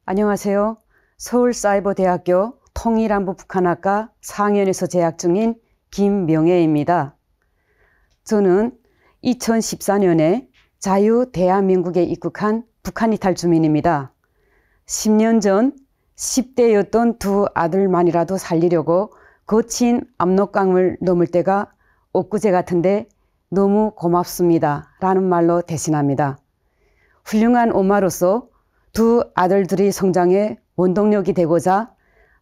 안녕하세요. 서울사이버대학교 통일안보 북한학과 4학년에서 재학 중인 김명애입니다. 저는 2014년에 자유대한민국에 입국한 북한 이탈 주민입니다. 10년 전 10대였던 두 아들만이라도 살리려고 거친 압록강을 넘을 때가 엊그제 같은데 너무 고맙습니다 라는 말로 대신합니다. 훌륭한 엄마로서 두 아들들의 성장에 원동력이 되고자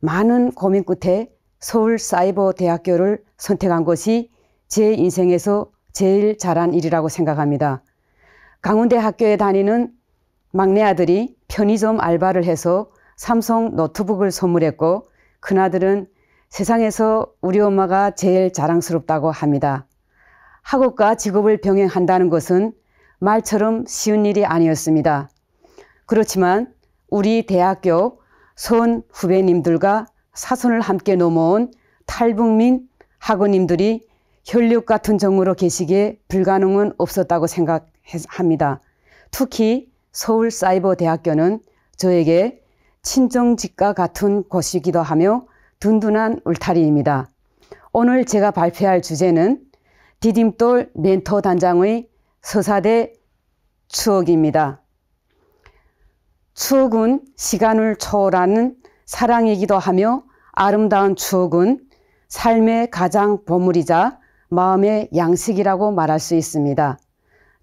많은 고민 끝에 서울사이버대학교를 선택한 것이 제 인생에서 제일 잘한 일이라고 생각합니다. 강원대 학교에 다니는 막내 아들이 편의점 알바를 해서 삼성 노트북을 선물했고, 큰아들은 세상에서 우리 엄마가 제일 자랑스럽다고 합니다. 학업과 직업을 병행한다는 것은 말처럼 쉬운 일이 아니었습니다. 그렇지만 우리 대학교 선 후배님들과 사선을 함께 넘어온 탈북민 학우님들이 혈육 같은 정으로 계시기에 불가능은 없었다고 생각합니다. 특히 서울사이버대학교는 저에게 친정집과 같은 곳이기도 하며 든든한 울타리입니다. 오늘 제가 발표할 주제는 디딤돌 멘토 단장의 서사대 추억입니다. 추억은 시간을 초월하는 사랑이기도 하며, 아름다운 추억은 삶의 가장 보물이자 마음의 양식이라고 말할 수 있습니다.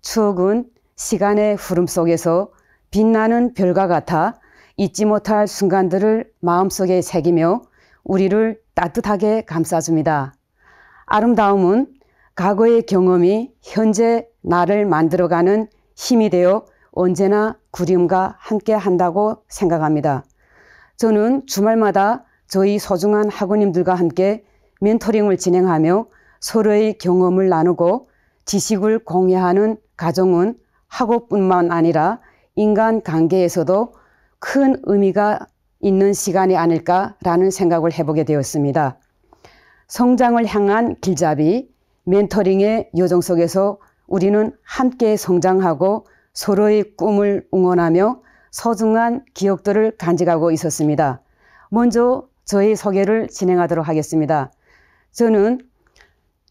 추억은 시간의 흐름 속에서 빛나는 별과 같아 잊지 못할 순간들을 마음속에 새기며 우리를 따뜻하게 감싸줍니다. 아름다움은 과거의 경험이 현재 나를 만들어가는 힘이 되어 언제나 그리움과 함께 한다고 생각합니다. 저는 주말마다 저희 소중한 학우님들과 함께 멘토링을 진행하며 서로의 경험을 나누고 지식을 공유하는 과정은 학업뿐만 아니라 인간관계에서도 큰 의미가 있는 시간이 아닐까라는 생각을 해보게 되었습니다. 성장을 향한 길잡이, 멘토링의 요정 속에서 우리는 함께 성장하고 서로의 꿈을 응원하며 소중한 기억들을 간직하고 있었습니다. 먼저 저의 소개를 진행하도록 하겠습니다. 저는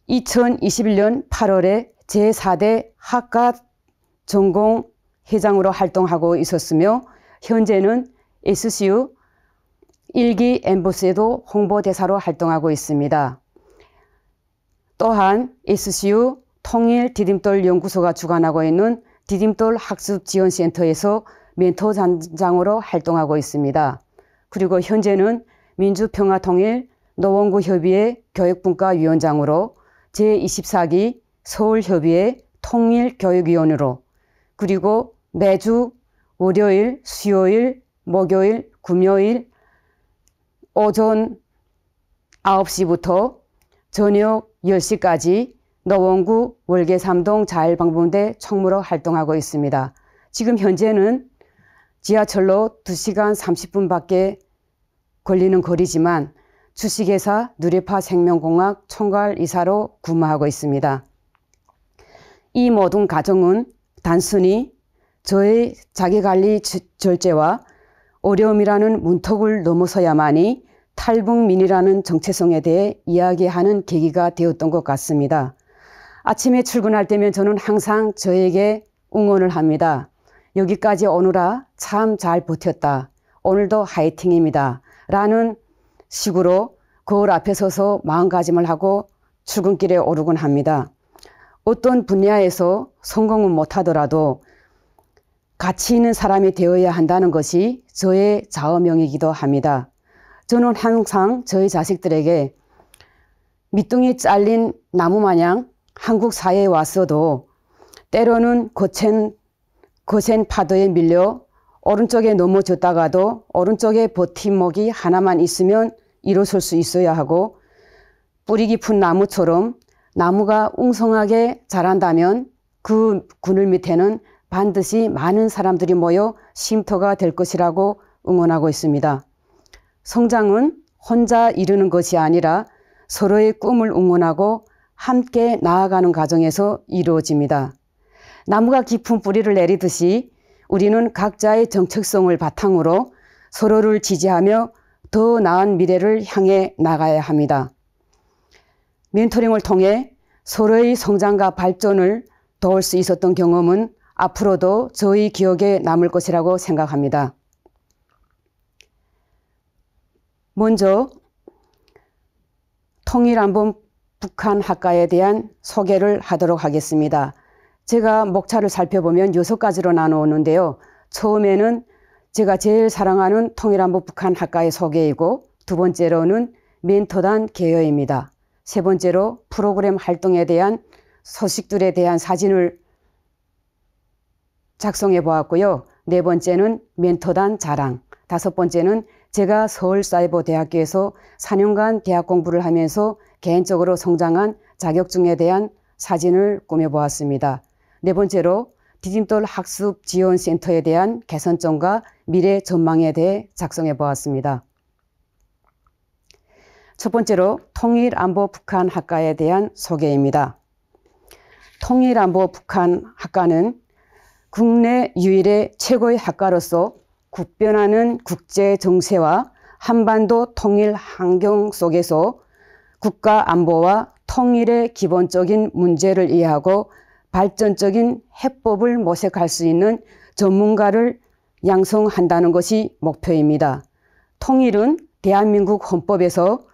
2021년 8월에 제4대 학과 전공 회장으로 활동하고 있었으며, 현재는 SCU 1기 엠버스에도 홍보대사로 활동하고 있습니다. 또한 SCU 통일 디딤돌 연구소가 주관하고 있는 디딤돌 학습지원센터에서 멘토 단장으로 활동하고 있습니다. 그리고 현재는 민주평화통일 노원구협의회 교육분과위원장으로 제24기 서울협의회 통일교육위원으로, 그리고 매주 월요일, 수요일, 목요일, 금요일 오전 9시부터 저녁 10시까지 노원구 월계삼동 자율방범대 총무로 활동하고 있습니다. 지금 현재는 지하철로 2시간 30분밖에 걸리는 거리지만 주식회사 누리파 생명공학 총괄이사로 근무하고 있습니다. 이 모든 과정은 단순히 저의 자기관리 절제와 어려움이라는 문턱을 넘어서야만이 탈북민이라는 정체성에 대해 이야기하는 계기가 되었던 것 같습니다. 아침에 출근할 때면 저는 항상 저에게 응원을 합니다. 여기까지 오느라 참 잘 버텼다. 오늘도 화이팅입니다. 라는 식으로 거울 앞에 서서 마음가짐을 하고 출근길에 오르곤 합니다. 어떤 분야에서 성공은 못하더라도 가치 있는 사람이 되어야 한다는 것이 저의 좌우명이기도 합니다. 저는 항상 저희 자식들에게 밑둥이 잘린 나무 마냥 한국 사회에 왔어도 때로는 거센 파도에 밀려 오른쪽에 넘어졌다가도 오른쪽에 버팀목이 하나만 있으면 일어설 수 있어야 하고, 뿌리 깊은 나무처럼 나무가 웅성하게 자란다면 그 그늘 밑에는 반드시 많은 사람들이 모여 쉼터가 될 것이라고 응원하고 있습니다. 성장은 혼자 이루는 것이 아니라 서로의 꿈을 응원하고 함께 나아가는 과정에서 이루어집니다. 나무가 깊은 뿌리를 내리듯이 우리는 각자의 정체성을 바탕으로 서로를 지지하며 더 나은 미래를 향해 나가야 합니다. 멘토링을 통해 서로의 성장과 발전을 도울 수 있었던 경험은 앞으로도 저희 기억에 남을 것이라고 생각합니다. 먼저 통일안보 북한 학과에 대한 소개를 하도록 하겠습니다. 제가 목차를 살펴보면 6가지로 나누었는데요. 처음에는 제가 제일 사랑하는 통일안보 북한 학과의 소개이고, 두 번째로는 멘토단 개요입니다. 세 번째로 프로그램 활동에 대한 소식들에 대한 사진을 작성해 보았고요. 네 번째는 멘토단 자랑, 다섯 번째는 제가 서울사이버대학교에서 4년간 대학 공부를 하면서 개인적으로 성장한 자격증에 대한 사진을 꾸며보았습니다. 네 번째로 디딤돌 학습지원센터에 대한 개선점과 미래 전망에 대해 작성해 보았습니다. 첫 번째로 통일안보 북한 학과에 대한 소개입니다. 통일안보 북한 학과는 국내 유일의 최고의 학과로서 급변하는 국제 정세와 한반도 통일 환경 속에서 국가 안보와 통일의 기본적인 문제를 이해하고 발전적인 해법을 모색할 수 있는 전문가를 양성한다는 것이 목표입니다. 통일은 대한민국 헌법에서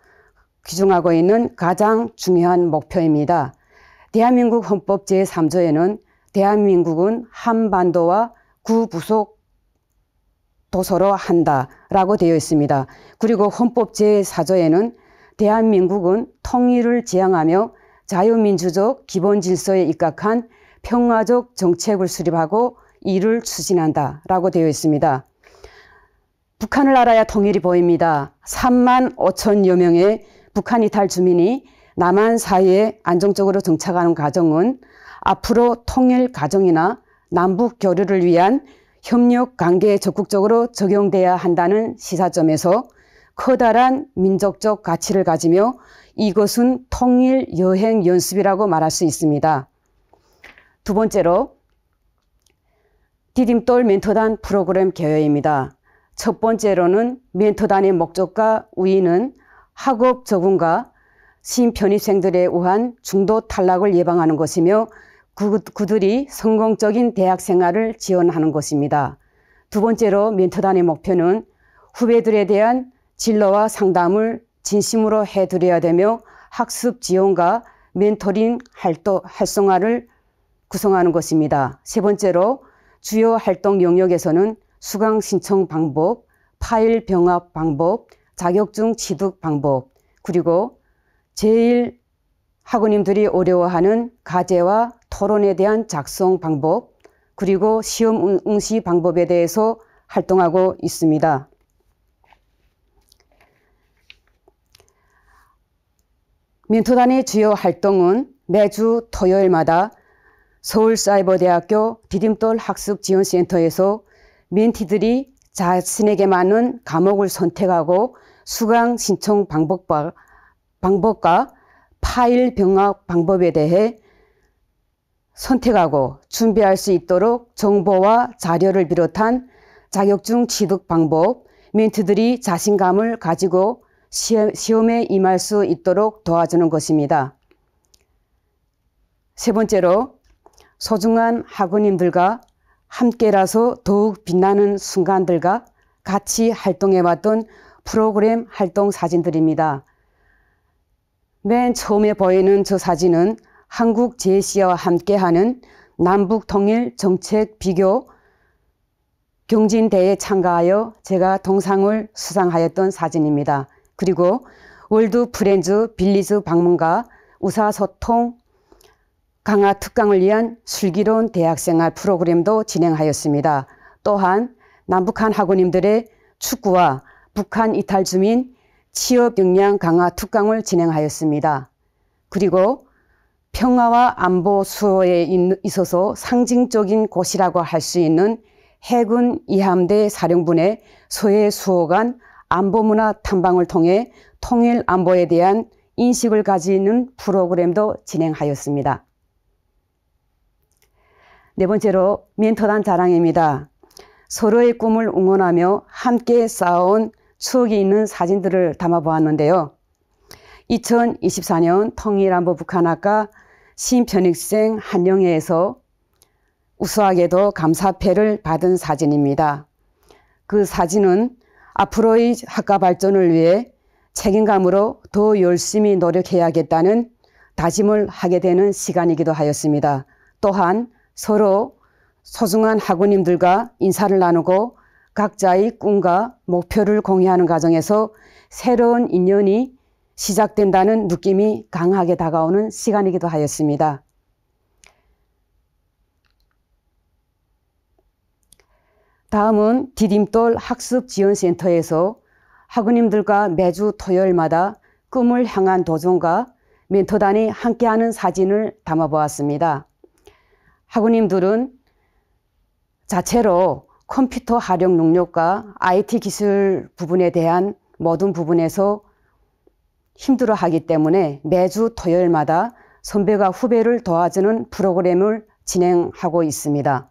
규정하고 있는 가장 중요한 목표입니다. 대한민국 헌법 제3조에는 대한민국은 한반도와 구부속 도서로 한다라고 되어 있습니다. 그리고 헌법 제4조에는 대한민국은 통일을 지향하며 자유민주적 기본질서에 입각한 평화적 정책을 수립하고 이를 추진한다라고 되어 있습니다. 북한을 알아야 통일이 보입니다. 3만 5천여 명의 북한 이탈 주민이 남한 사이에 안정적으로 정착하는 과정은 앞으로 통일 과정이나 남북 교류를 위한 협력 관계에 적극적으로 적용돼야 한다는 시사점에서 커다란 민족적 가치를 가지며 이것은 통일 여행 연습이라고 말할 수 있습니다. 두 번째로 디딤돌 멘토단 프로그램 개요입니다. 첫 번째로는 멘토단의 목적과 우위는 학업 적응과 신편입생들에 의한 중도 탈락을 예방하는 것이며 그들이 성공적인 대학 생활을 지원하는 것입니다. 두 번째로 멘토단의 목표는 후배들에 대한 진로와 상담을 진심으로 해드려야 되며 학습 지원과 멘토링 활성화를 구성하는 것입니다. 세 번째로 주요 활동 영역에서는 수강 신청 방법, 파일 병합 방법, 자격증 취득 방법, 그리고 제일 학우님들이 어려워하는 과제와 토론에 대한 작성 방법, 그리고 시험 응시 방법에 대해서 활동하고 있습니다. 멘토단의 주요 활동은 매주 토요일마다 서울사이버대학교 디딤돌 학습지원센터에서 멘티들이 자신에게 맞는 과목을 선택하고 수강 신청 방법과 파일 병합 방법에 대해 선택하고 준비할 수 있도록 정보와 자료를 비롯한 자격증 취득 방법, 멘티들이 자신감을 가지고 시험에 임할 수 있도록 도와주는 것입니다. 세 번째로 소중한 학우님들과 함께라서 더욱 빛나는 순간들과 같이 활동해왔던 프로그램 활동 사진들입니다. 맨 처음에 보이는 저 사진은 한국 제시와 함께하는 남북통일 정책 비교 경진대회에 참가하여 제가 동상을 수상하였던 사진입니다. 그리고 월드 프렌즈 빌리지 방문과 의사소통 강화 특강을 위한 슬기로운 대학생활 프로그램도 진행하였습니다. 또한 남북한 학우님들의 축구와 북한 이탈 주민 취업 역량 강화 특강을 진행하였습니다. 그리고 평화와 안보 수호에 있어서 상징적인 곳이라고 할 수 있는 해군 이함대 사령부의 서해 수호관 안보문화 탐방을 통해 통일 안보에 대한 인식을 가지는 프로그램도 진행하였습니다. 네 번째로 멘토단 자랑입니다. 서로의 꿈을 응원하며 함께 쌓아온 추억이 있는 사진들을 담아보았는데요. 2024년 통일안보 북한학과 신편익생 한영회에서 우수하게도 감사패를 받은 사진입니다. 그 사진은 앞으로의 학과 발전을 위해 책임감으로 더 열심히 노력해야겠다는 다짐을 하게 되는 시간이기도 하였습니다. 또한 서로 소중한 학우님들과 인사를 나누고 각자의 꿈과 목표를 공유하는 과정에서 새로운 인연이 시작된다는 느낌이 강하게 다가오는 시간이기도 하였습니다. 다음은 디딤돌 학습지원센터에서 학우님들과 매주 토요일마다 꿈을 향한 도전과 멘토단이 함께하는 사진을 담아보았습니다. 학우님들은 자체로 컴퓨터 활용 능력과 IT 기술 부분에 대한 모든 부분에서 힘들어하기 때문에 매주 토요일마다 선배가 후배를 도와주는 프로그램을 진행하고 있습니다.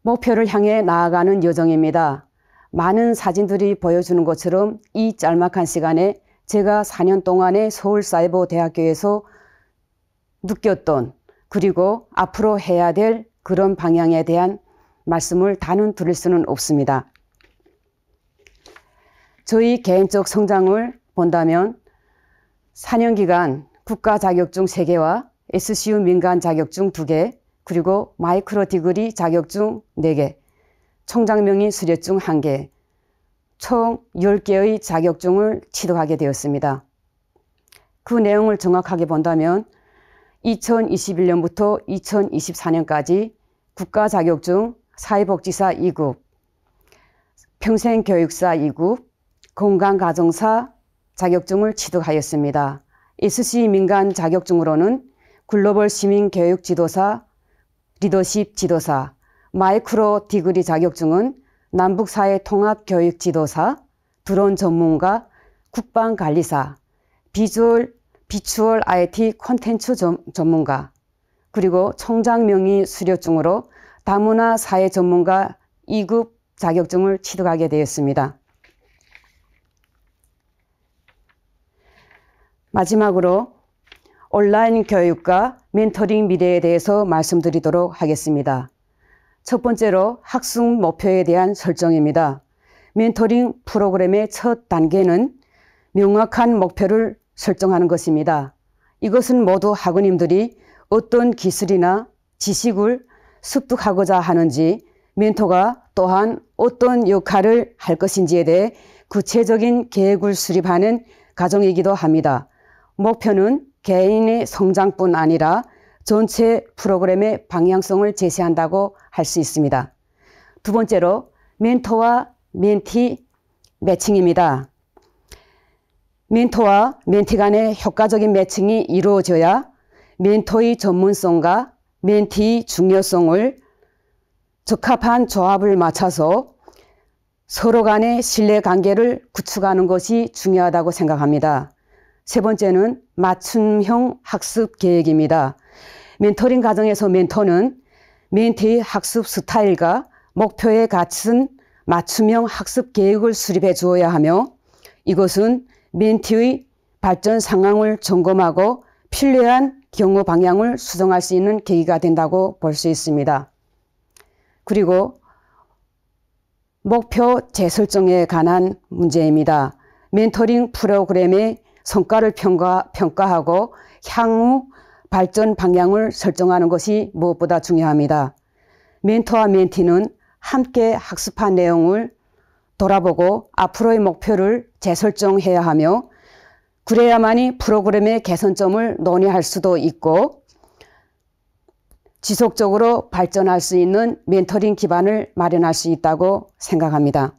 목표를 향해 나아가는 여정입니다. 많은 사진들이 보여주는 것처럼 이 짤막한 시간에 제가 4년 동안의 서울사이버대학교에서 느꼈던 그리고 앞으로 해야 될 그런 방향에 대한 말씀을 다는 드릴 수는 없습니다. 저희 개인적 성장을 본다면 4년 기간 국가 자격증 3개와 SCU 민간 자격증 2개, 그리고 마이크로 디그리 자격증 4개, 총장명의 수료증 1개, 총 10개의 자격증을 취득하게 되었습니다. 그 내용을 정확하게 본다면 2021년부터 2024년까지 국가 자격증 사회복지사 2급, 평생교육사 2급, 건강가정사 자격증을 취득하였습니다. SC 민간 자격증으로는 글로벌 시민교육 지도사, 리더십 지도사, 마이크로 디그리 자격증은 남북사회 통합교육 지도사, 드론 전문가, 국방관리사, 비주얼 IT 콘텐츠 전문가, 그리고 총장명의 수료증으로 다문화 사회 전문가 2급 자격증을 취득하게 되었습니다. 마지막으로 온라인 교육과 멘토링 미래에 대해서 말씀드리도록 하겠습니다. 첫 번째로 학습 목표에 대한 설정입니다. 멘토링 프로그램의 첫 단계는 명확한 목표를 설정하는 것입니다. 이것은 모두 학우님들이 어떤 기술이나 지식을 습득하고자 하는지, 멘토가 또한 어떤 역할을 할 것인지에 대해 구체적인 계획을 수립하는 과정이기도 합니다. 목표는 개인의 성장뿐 아니라 전체 프로그램의 방향성을 제시한다고 할 수 있습니다. 두 번째로 멘토와 멘티 매칭입니다. 멘토와 멘티 간의 효과적인 매칭이 이루어져야 멘토의 전문성과 멘티의 중요성을 적합한 조합을 맞춰서 서로 간의 신뢰관계를 구축하는 것이 중요하다고 생각합니다. 세 번째는 맞춤형 학습 계획입니다. 멘토링 과정에서 멘토는 멘티의 학습 스타일과 목표에 갖춘 맞춤형 학습 계획을 수립해 주어야 하며, 이것은 멘티의 발전 상황을 점검하고 필요한 경우 방향을 수정할 수 있는 계기가 된다고 볼 수 있습니다. 그리고 목표 재설정에 관한 문제입니다. 멘토링 프로그램의 성과를 평가하고 향후 발전 방향을 설정하는 것이 무엇보다 중요합니다. 멘토와 멘티는 함께 학습한 내용을 돌아보고 앞으로의 목표를 재설정해야 하며, 그래야만이 프로그램의 개선점을 논의할 수도 있고 지속적으로 발전할 수 있는 멘토링 기반을 마련할 수 있다고 생각합니다.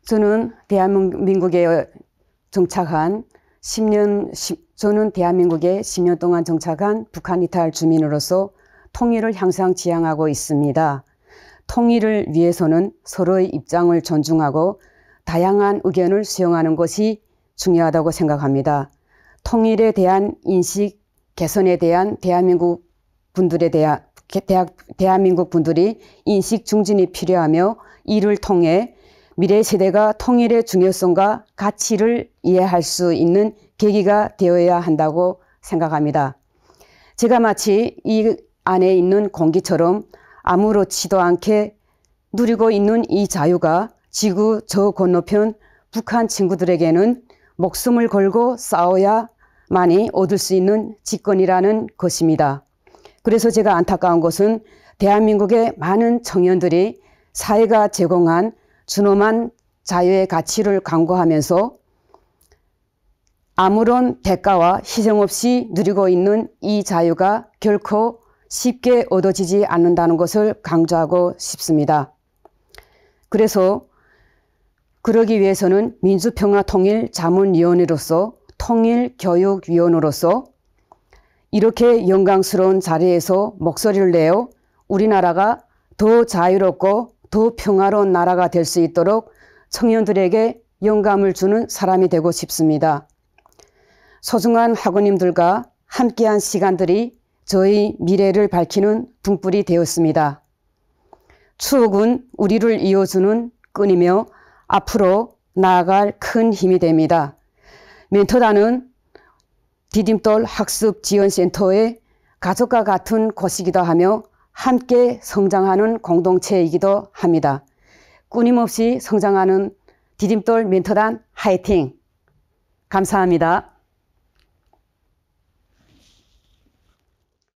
저는 대한민국에 10년 동안 정착한 북한 이탈 주민으로서 통일을 항상 지향하고 있습니다. 통일을 위해서는 서로의 입장을 존중하고 다양한 의견을 수용하는 것이 중요하다고 생각합니다. 통일에 대한 인식 개선에 대한 대한민국 대한민국 분들이 인식 중진이 필요하며 이를 통해 미래 세대가 통일의 중요성과 가치를 이해할 수 있는 계기가 되어야 한다고 생각합니다. 제가 마치 이 안에 있는 공기처럼 아무렇지도 않게 누리고 있는 이 자유가 지구 저 건너편 북한 친구들에게는 목숨을 걸고 싸워야만이 얻을 수 있는 직권이라는 것입니다. 그래서 제가 안타까운 것은 대한민국의 많은 청년들이 사회가 제공한 준엄한 자유의 가치를 강구하면서 아무런 대가와 희생 없이 누리고 있는 이 자유가 결코 쉽게 얻어지지 않는다는 것을 강조하고 싶습니다. 그래서 그러기 위해서는 민주평화통일자문위원회로서 통일교육위원으로서 이렇게 영광스러운 자리에서 목소리를 내어 우리나라가 더 자유롭고 더 평화로운 나라가 될 수 있도록 청년들에게 영감을 주는 사람이 되고 싶습니다. 소중한 학우님들과 함께한 시간들이 저희 미래를 밝히는 등불이 되었습니다. 추억은 우리를 이어주는 끈이며 앞으로 나아갈 큰 힘이 됩니다. 멘토단은 디딤돌 학습지원센터의 가족과 같은 곳이기도 하며 함께 성장하는 공동체이기도 합니다. 끊임없이 성장하는 디딤돌 멘토단 화이팅! 감사합니다.